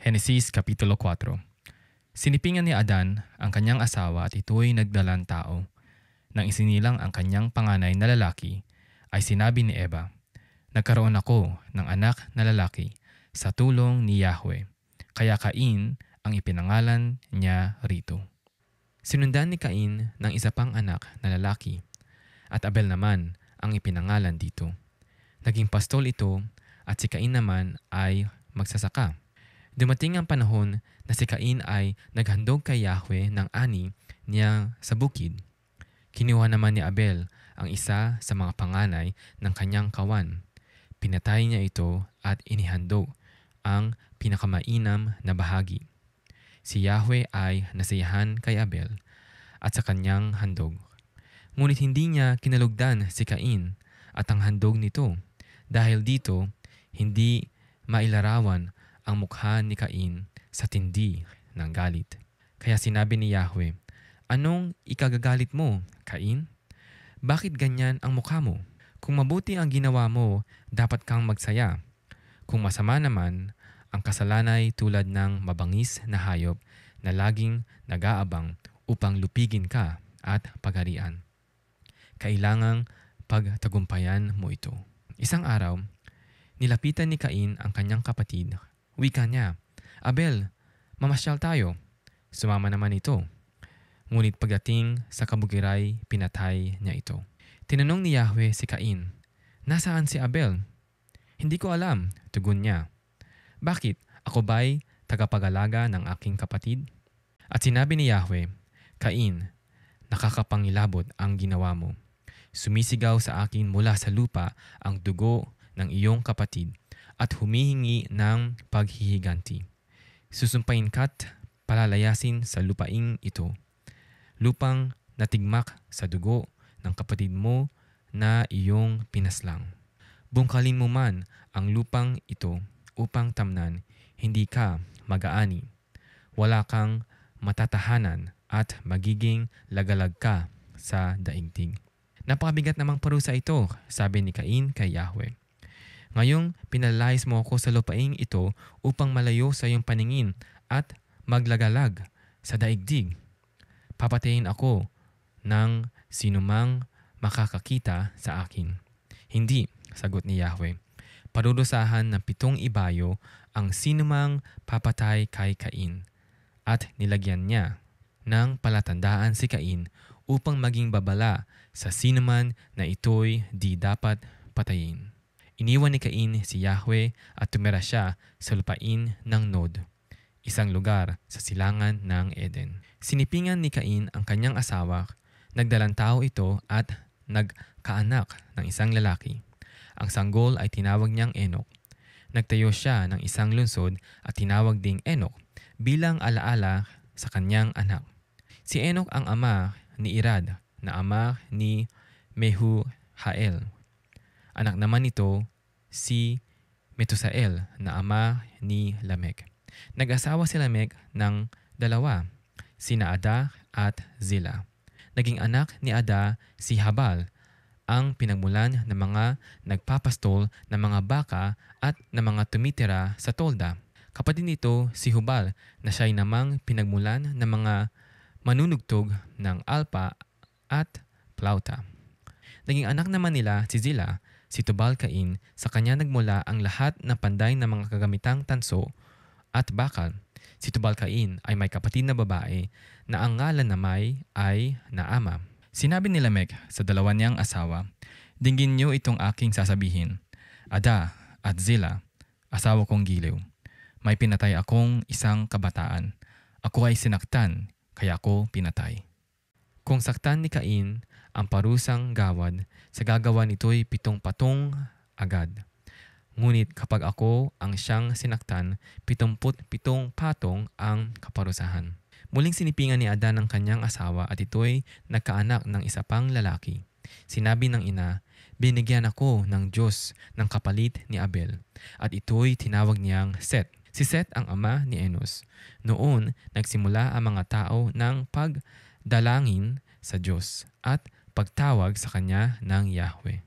Henesis Kapitulo 4. Sinipingan ni Adan ang kanyang asawa at ito'y nagdalang tao. Nang isinilang ang kanyang panganay na lalaki, ay sinabi ni Eva, "Nagkaroon ako ng anak na lalaki sa tulong ni Yahweh." Kaya Cain ang ipinangalan niya rito. Sinundan ni Cain ng isa pang anak na lalaki, at Abel naman ang ipinangalan dito. Naging pastol ito at si Cain naman ay magsasaka. Dumating ang panahon na si Cain ay naghandog kay Yahweh ng ani niya sa bukid. Kinuha naman ni Abel ang isa sa mga panganay ng kanyang kawan. Pinatay niya ito at inihandog ang pinakamainam na bahagi. Si Yahweh ay nasiyahan kay Abel at sa kanyang handog. Ngunit hindi niya kinalugdan si Cain at ang handog nito. Dahil dito, hindi mailarawan ang mukha ni Cain sa tindi ng galit. Kaya sinabi ni Yahweh, "Anong ikagagalit mo, Cain? Bakit ganyan ang mukha mo? Kung mabuti ang ginawa mo, dapat kang magsaya. Kung masama naman, ang kasalanay tulad ng mabangis na hayop na laging nag-aabang upang lupigin ka at pagharian. Kailangang pagtagumpayan mo ito." Isang araw, nilapitan ni Cain ang kanyang kapatid. Wika niya, "Abel, mamasyal tayo." Sumama naman ito. Ngunit pagdating sa kabukiray, pinatay niya ito. Tinanong ni Yahweh si Cain, "Nasaan si Abel?" "Hindi ko alam," tugon niya. "Bakit? Ako ba'y tagapag-alaga ng aking kapatid?" At sinabi ni Yahweh, "Cain, nakakapangilabot ang ginawa mo. Sumisigaw sa akin mula sa lupa ang dugo ng iyong kapatid at humihingi ng paghihiganti. Susumpain ka't palalayasin sa lupaing ito, lupang natigmak sa dugo ng kapatid mo na iyong pinaslang. Bungkalin mo man ang lupang ito upang tamnan, hindi ka mag-aani. Wala kang matatahanan at magiging lagalag ka sa daigdig." "Napakabigat namang parusa ito," sabi ni Cain kay Yahweh. "Ngayong pinalayas mo ako sa lupaing ito upang malayo sa iyong paningin at maglagalag sa daigdig. Papatayin ako ng sinumang makakakita sa akin." "Hindi," sagot ni Yahweh. "Parurusahan ng 7 ibayo ang sinumang papatay kay Cain." At nilagyan niya ng palatandaan si Cain upang maging babala sa sinuman na ito'y di dapat patayin. Iniwan ni Cain si Yahweh at tumira siya sa lupain ng Nod, isang lugar sa silangan ng Eden. Sinipingan ni Cain ang kanyang asawa, nagdalang tao ito at nagkaanak ng isang lalaki. Ang sanggol ay tinawag niyang Enok. Nagtayo siya ng isang lungsod at tinawag ding Enok bilang alaala sa kanyang anak. Si Enok ang ama ni Irad na ama ni Mehujael. Anak naman nito si Metusael na ama ni Lamec. Nag-asawa si Lamec ng 2, sina Ada at Zila. Naging anak ni Ada si Habal, ang pinagmulan ng mga nagpapastol ng mga baka at ng mga tumitira sa tolda. Kapatid nito si Hubal na siya'y namang pinagmulan ng mga manunugtog ng alpa at plauta. Naging anak naman nila si Zila, si Tubal-Cain, sa kanya nagmula ang lahat ng panday ng mga kagamitang tanso at bakal. Si Tubal-Cain ay may kapatid na babae na ang ngalan na ay Naama. Sinabi ni Lamec sa 2 niyang asawa, "Dinggin niyo itong aking sasabihin. Ada at Zila, asawa kong giliw. May pinatay akong isang kabataan. Ako ay sinaktan, kaya ako pinatay." Kung saktan ni Cain ang parusang gawad, sa gagawa nito'y 7 patong agad. Ngunit kapag ako ang siyang sinaktan, 77 patong ang kaparusahan. Muling sinipingan ni Adan ang kanyang asawa at ito'y nagkaanak ng isa pang lalaki. Sinabi ng ina, "Binigyan ako ng Diyos ng kapalit ni Abel." At ito'y tinawag niyang Set. Si Set ang ama ni Enos. Noon, nagsimula ang mga tao ng pagdalangin sa Diyos at pagtawag sa kanya ng Yahweh.